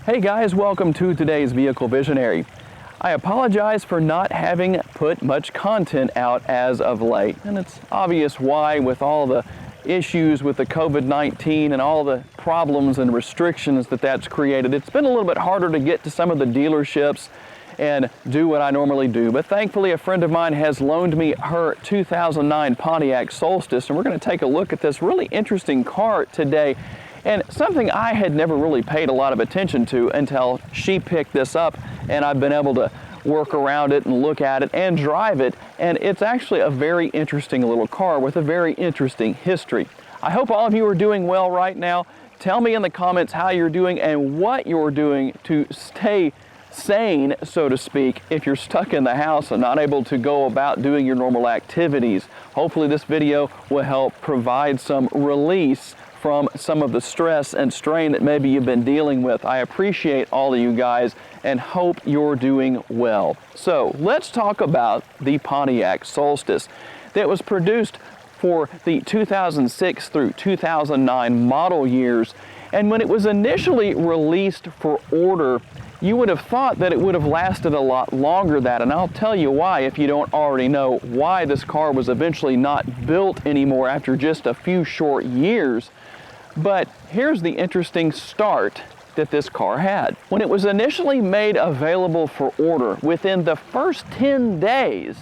Hey guys, welcome to today's Vehicle Visionary. I apologize for not having put much content out as of late, and it's obvious why with all the issues with the COVID-19 and all the problems and restrictions that's created. It's been a little bit harder to get to some of the dealerships and do what I normally do, but thankfully a friend of mine has loaned me her 2009 Pontiac Solstice, and we're going to take a look at this really interesting car today. And something I had never really paid a lot of attention to until she picked this up, and I've been able to work around it and look at it and drive it, and it's actually a very interesting little car with a very interesting history. I hope all of you are doing well right now. Tell me in the comments how you're doing and what you're doing to stay sane, so to speak, if you're stuck in the house and not able to go about doing your normal activities. Hopefully this video will help provide some release from some of the stress and strain that maybe you've been dealing with. I appreciate all of you guys and hope you're doing well. So let's talk about the Pontiac Solstice that was produced for the 2006 through 2009 model years. And when it was initially released for order, you would have thought that it would have lasted a lot longer than that, and I'll tell you why if you don't already know why this car was eventually not built anymore after just a few short years. But here's the interesting start that this car had. When it was initially made available for order, within the first 10 days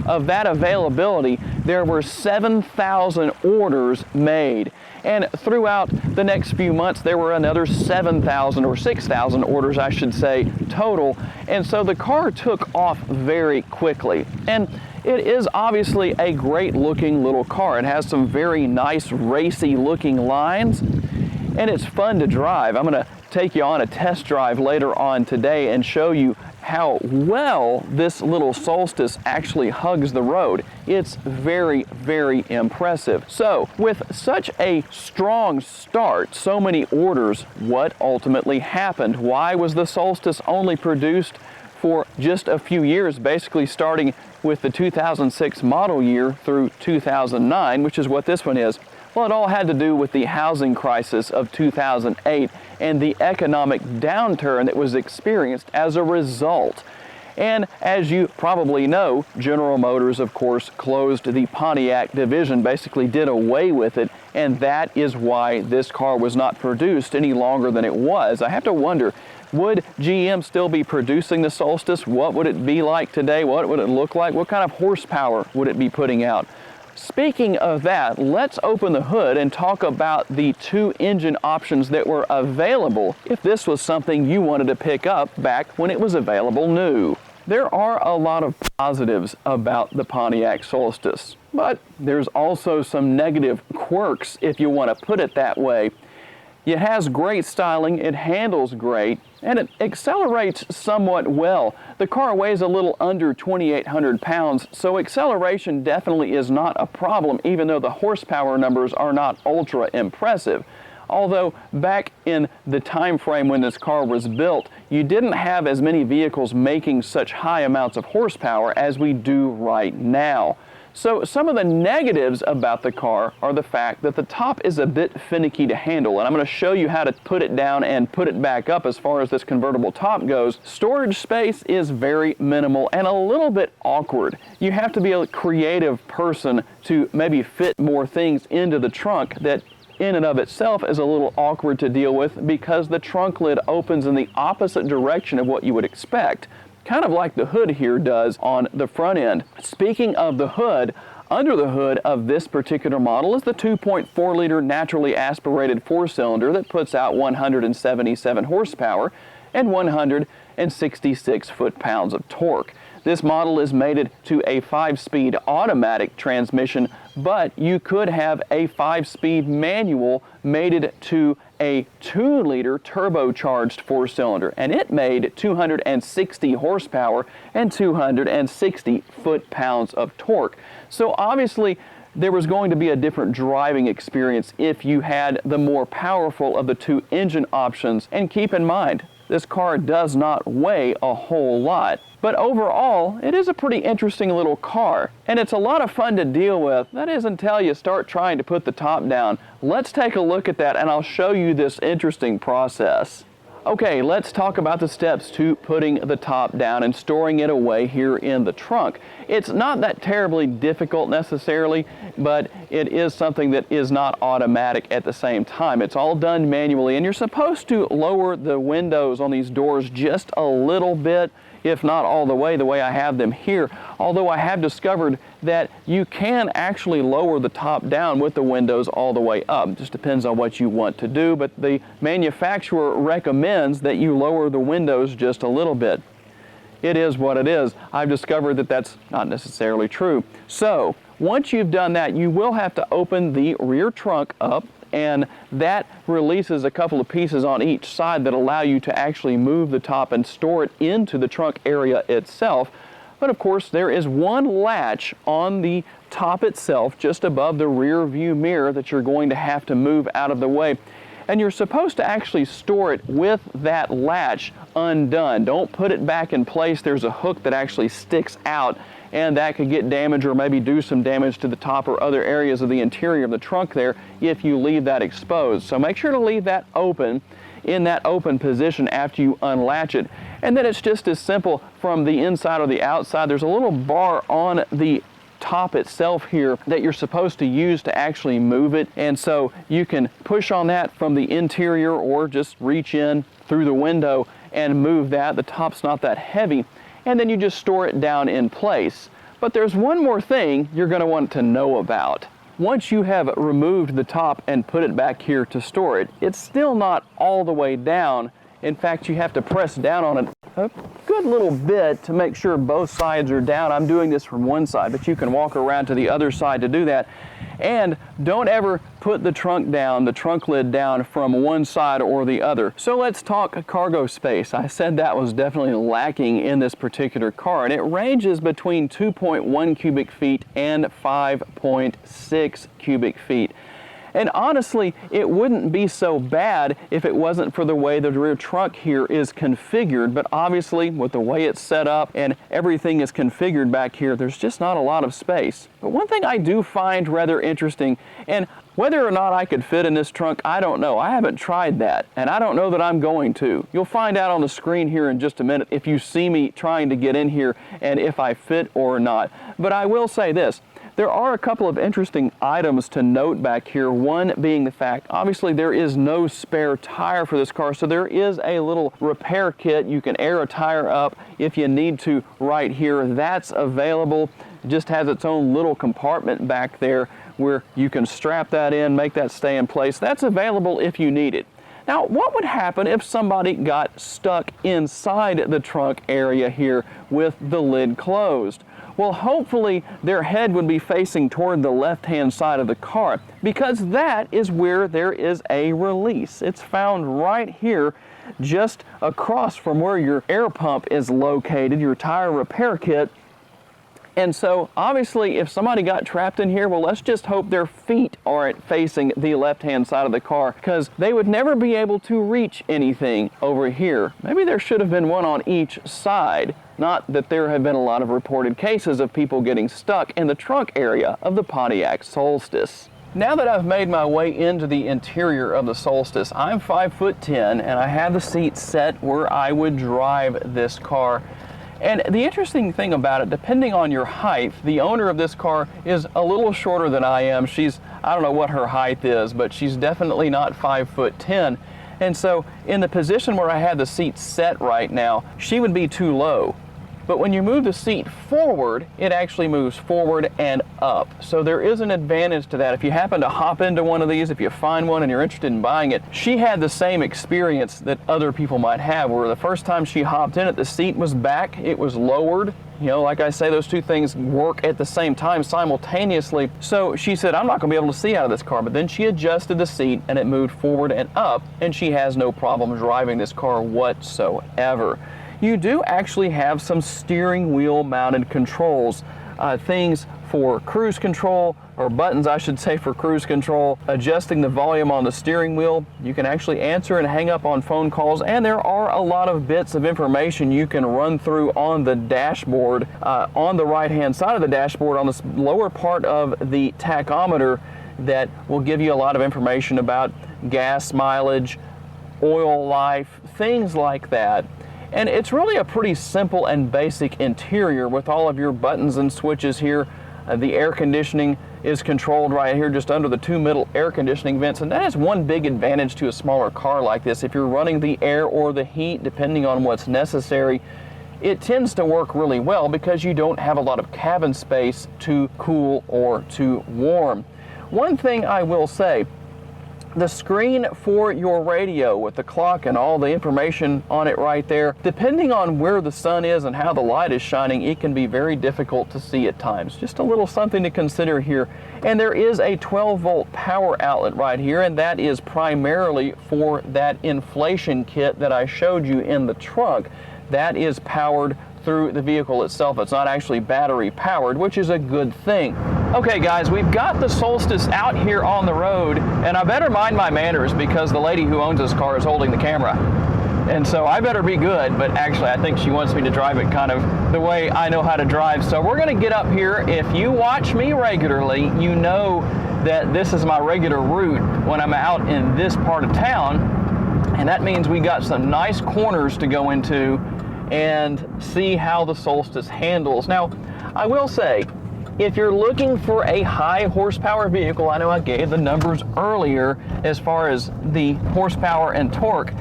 of that availability, there were 7,000 orders made. And throughout the next few months, there were another 7,000 or 6,000 orders, I should say, total. And so the car took off very quickly. And it is obviously a great looking little car. It has some very nice racy looking lines, and it's fun to drive. I'm going to take you on a test drive later on today and show you how well this little Solstice actually hugs the road. It's very, very impressive. So with such a strong start, so many orders, what ultimately happened? Why was the Solstice only produced for just a few years, basically starting with the 2006 model year through 2009, which is what this one is? Well, it all had to do with the housing crisis of 2008 and the economic downturn that was experienced as a result. And as you probably know, General Motors, of course, closed the Pontiac division, basically did away with it, and that is why this car was not produced any longer than it was. I have to wonder, would GM still be producing the Solstice? What would it be like today? What would it look like? What kind of horsepower would it be putting out? Speaking of that, let's open the hood and talk about the two engine options that were available if this was something you wanted to pick up back when it was available new. There are a lot of positives about the Pontiac Solstice, but there's also some negative quirks, if you want to put it that way. It has great styling, it handles great, and it accelerates somewhat well. The car weighs a little under 2,800 pounds, so acceleration definitely is not a problem, even though the horsepower numbers are not ultra impressive. Although back in the time frame when this car was built, you didn't have as many vehicles making such high amounts of horsepower as we do right now. So some of the negatives about the car are the fact that the top is a bit finicky to handle, and I'm going to show you how to put it down and put it back up as far as this convertible top goes. Storage space is very minimal and a little bit awkward. You have to be a creative person to maybe fit more things into the trunk that in and of itself is a little awkward to deal with because the trunk lid opens in the opposite direction of what you would expect, kind of like the hood here does on the front end. Speaking of the hood, under the hood of this particular model is the 2.4 liter naturally aspirated four-cylinder that puts out 177 horsepower and 166 foot-pounds of torque. This model is mated to a 5-speed automatic transmission, but you could have a 5-speed manual mated to a 2-liter turbocharged four-cylinder, and it made 260 horsepower and 260 foot-pounds of torque. So obviously there was going to be a different driving experience if you had the more powerful of the two engine options. And keep in mind, this car does not weigh a whole lot. But overall, it is a pretty interesting little car, and it's a lot of fun to deal with. That is until you start trying to put the top down. Let's take a look at that, and I'll show you this interesting process. Okay, let's talk about the steps to putting the top down and storing it away here in the trunk. It's not that terribly difficult necessarily, but it is something that is not automatic at the same time. It's all done manually, and you're supposed to lower the windows on these doors just a little bit, if not all the way I have them here. Although I have discovered that you can actually lower the top down with the windows all the way up. Just depends on what you want to do, but the manufacturer recommends that you lower the windows just a little bit. It is what it is. I've discovered that that's not necessarily true. So once you've done that, you will have to open the rear trunk up, and that releases a couple of pieces on each side that allow you to actually move the top and store it into the trunk area itself. But of course, there is one latch on the top itself, just above the rear view mirror, that you're going to have to move out of the way. And you're supposed to actually store it with that latch undone. Don't put it back in place. There's a hook that actually sticks out, and that could get damaged or maybe do some damage to the top or other areas of the interior of the trunk there if you leave that exposed. So make sure to leave that open, in that open position after you unlatch it. And then it's just as simple from the inside or the outside. There's a little bar on the top itself here that you're supposed to use to actually move it, and so you can push on that from the interior or just reach in through the window and move that. The top's not that heavy, and then you just store it down in place. But there's one more thing you're going to want to know about. Once you have removed the top and put it back here to store it, it's still not all the way down. In fact, you have to press down on it a good little bit to make sure both sides are down. I'm doing this from one side, but you can walk around to the other side to do that. And don't ever put the trunk down, the trunk lid down from one side or the other. So let's talk cargo space. I said that was definitely lacking in this particular car, and it ranges between 2.1 cubic feet and 5.6 cubic feet. And honestly, it wouldn't be so bad if it wasn't for the way the rear trunk here is configured, but obviously with the way it's set up and everything is configured back here, there's just not a lot of space. But one thing I do find rather interesting, and whether or not I could fit in this trunk, I don't know. I haven't tried that, and I don't know that I'm going to. You'll find out on the screen here in just a minute if you see me trying to get in here and if I fit or not. But I will say this. There are a couple of interesting items to note back here. One being the fact, obviously there is no spare tire for this car, so there is a little repair kit. You can air a tire up if you need to right here. That's available. It just has its own little compartment back there where you can strap that in, make that stay in place. That's available if you need it. Now, what would happen if somebody got stuck inside the trunk area here with the lid closed? Well, hopefully their head would be facing toward the left-hand side of the car, because that is where there is a release. It's found right here, just across from where your air pump is located, your tire repair kit. And so obviously if somebody got trapped in here, well, let's just hope their feet aren't facing the left-hand side of the car, because they would never be able to reach anything over here. Maybe there should have been one on each side. Not that there have been a lot of reported cases of people getting stuck in the trunk area of the Pontiac Solstice. Now that I've made my way into the interior of the Solstice, I'm 5'10" and I have the seat set where I would drive this car. And the interesting thing about it, depending on your height, the owner of this car is a little shorter than I am. I don't know what her height is, but she's definitely not 5'10". And so in the position where I have the seat set right now, she would be too low. But when you move the seat forward, it actually moves forward and up. So there is an advantage to that. If you happen to hop into one of these, if you find one and you're interested in buying it, she had the same experience that other people might have, where the first time she hopped in it, the seat was back, it was lowered. You know, like I say, those two things work at the same time simultaneously. So she said, I'm not going to be able to see out of this car. But then she adjusted the seat and it moved forward and up, and she has no problem driving this car whatsoever. You do actually have some steering wheel mounted controls, things for cruise control, or buttons I should say for cruise control, adjusting the volume on the steering wheel. You can actually answer and hang up on phone calls, and there are a lot of bits of information you can run through on the dashboard. On the right hand side of the dashboard, on the lower part of the tachometer, that will give you a lot of information about gas mileage, oil life, things like that. And it's really a pretty simple and basic interior with all of your buttons and switches here. The air conditioning is controlled right here just under the two middle air conditioning vents, and that is one big advantage to a smaller car like this. If you're running the air or the heat, depending on what's necessary, it tends to work really well because you don't have a lot of cabin space to cool or to warm. One thing I will say, the screen for your radio with the clock and all the information on it right there, depending on where the sun is and how the light is shining, it can be very difficult to see at times. Just a little something to consider here. And there is a 12-volt power outlet right here, and that is primarily for that inflation kit that I showed you in the trunk. That is powered through the vehicle itself. It's not actually battery powered, which is a good thing. Okay guys, we've got the Solstice out here on the road, and I better mind my manners because the lady who owns this car is holding the camera. And so I better be good, but actually I think she wants me to drive it kind of the way I know how to drive. So we're gonna get up here. If you watch me regularly, you know that this is my regular route when I'm out in this part of town. And that means we got some nice corners to go into and see how the Solstice handles. Now, I will say, if you're looking for a high horsepower vehicle, I know I gave the numbers earlier as far as the horsepower and torque.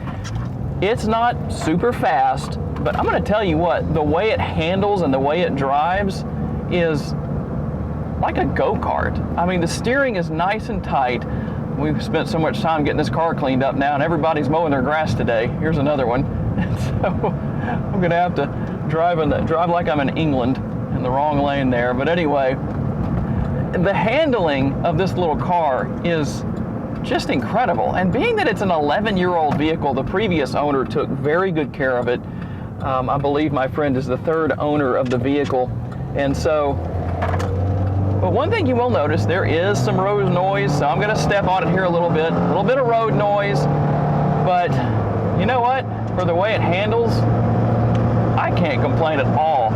It's not super fast, but I'm gonna tell you what, the way it handles and the way it drives is like a go-kart. I mean, the steering is nice and tight. We've spent so much time getting this car cleaned up now, and everybody's mowing their grass today. Here's another one. So I'm gonna have to drive like I'm in England in the wrong lane there. But anyway, the handling of this little car is just incredible. And being that it's an 11-year-old vehicle, the previous owner took very good care of it. I believe my friend is the third owner of the vehicle. And so, but one thing you will notice, there is some road noise, so I'm gonna step on it here a little bit of road noise, but you know what? For the way it handles, I can't complain at all.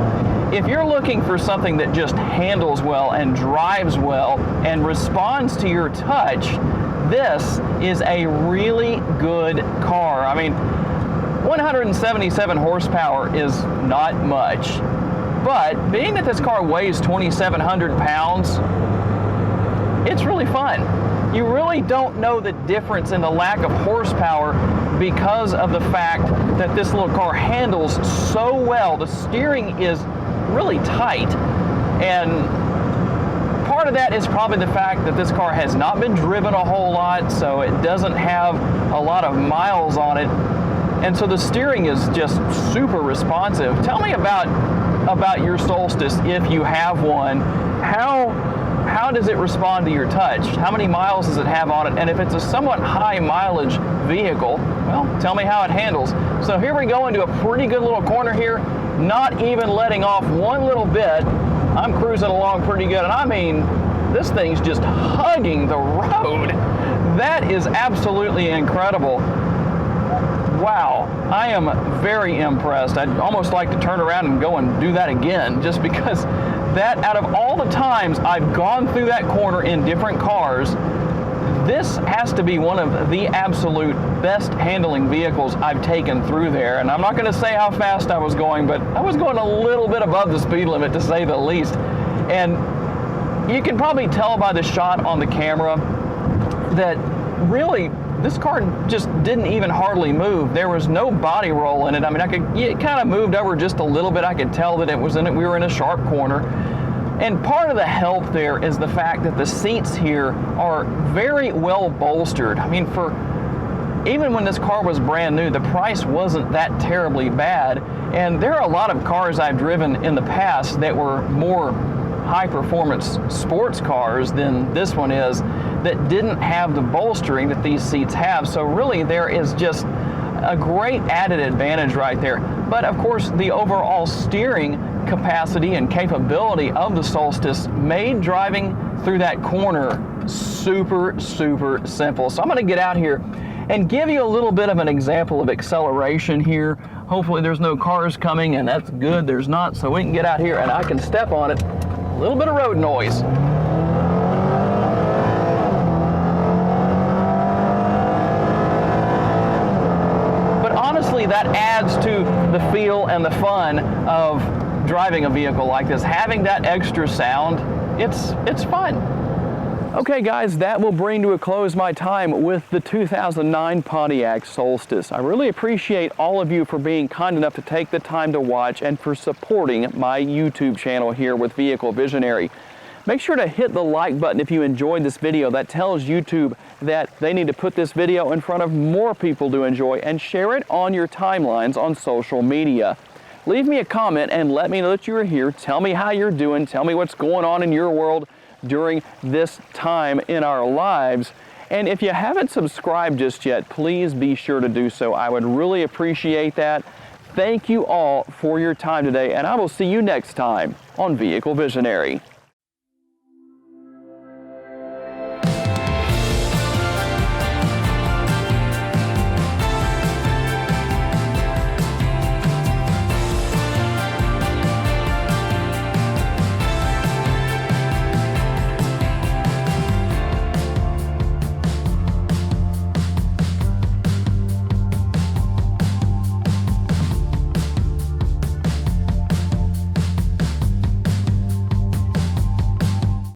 If you're looking for something that just handles well and drives well and responds to your touch, this is a really good car. I mean, 177 horsepower is not much, but being that this car weighs 2,700 pounds, it's really fun. You really don't know the difference in the lack of horsepower because of the fact that this little car handles so well. The steering is really tight, and part of that is probably the fact that this car has not been driven a whole lot, so it doesn't have a lot of miles on it, and so the steering is just super responsive. Tell me about your Solstice if you have one. How does it respond to your touch? How many miles does it have on it? And if it's a somewhat high mileage vehicle, well, tell me how it handles. So here we go into a pretty good little corner here, not even letting off one little bit. I'm cruising along pretty good, and I mean, this thing's just hugging the road. That is absolutely incredible. Wow, I am very impressed. I'd almost like to turn around and go and do that again, just because that, out of all the times I've gone through that corner in different cars, this has to be one of the absolute best handling vehicles I've taken through there. And I'm not going to say how fast I was going, but I was going a little bit above the speed limit, to say the least. And you can probably tell by the shot on the camera that really this car just didn't even hardly move. There was no body roll in it. I mean, it kind of moved over just a little bit. I could tell that it was in it. We were in a sharp corner. And part of the help there is the fact that the seats here are very well bolstered. I mean, even when this car was brand new, the price wasn't that terribly bad. And there are a lot of cars I've driven in the past that were more high-performance sports cars than this one is, that didn't have the bolstering that these seats have. So really there is just a great added advantage right there. But of course, the overall steering capacity and capability of the Solstice made driving through that corner super, super simple. So I'm going to get out here and give you a little bit of an example of acceleration here. Hopefully there's no cars coming, and that's good, there's not, so we can get out here and I can step on it. A little bit of road noise. that adds to the feel and the fun of driving a vehicle like this. Having that extra sound, it's fun. Okay guys, that will bring to a close my time with the 2009 Pontiac Solstice. I really appreciate all of you for being kind enough to take the time to watch and for supporting my YouTube channel here with Vehicle Visionary. Make sure to hit the like button if you enjoyed this video. That tells YouTube that they need to put this video in front of more people to enjoy, and share it on your timelines on social media. Leave me a comment and let me know that you are here. Tell me how you're doing. Tell me what's going on in your world during this time in our lives. And if you haven't subscribed just yet, please be sure to do so. I would really appreciate that. Thank you all for your time today, and I will see you next time on Vehicle Visionary.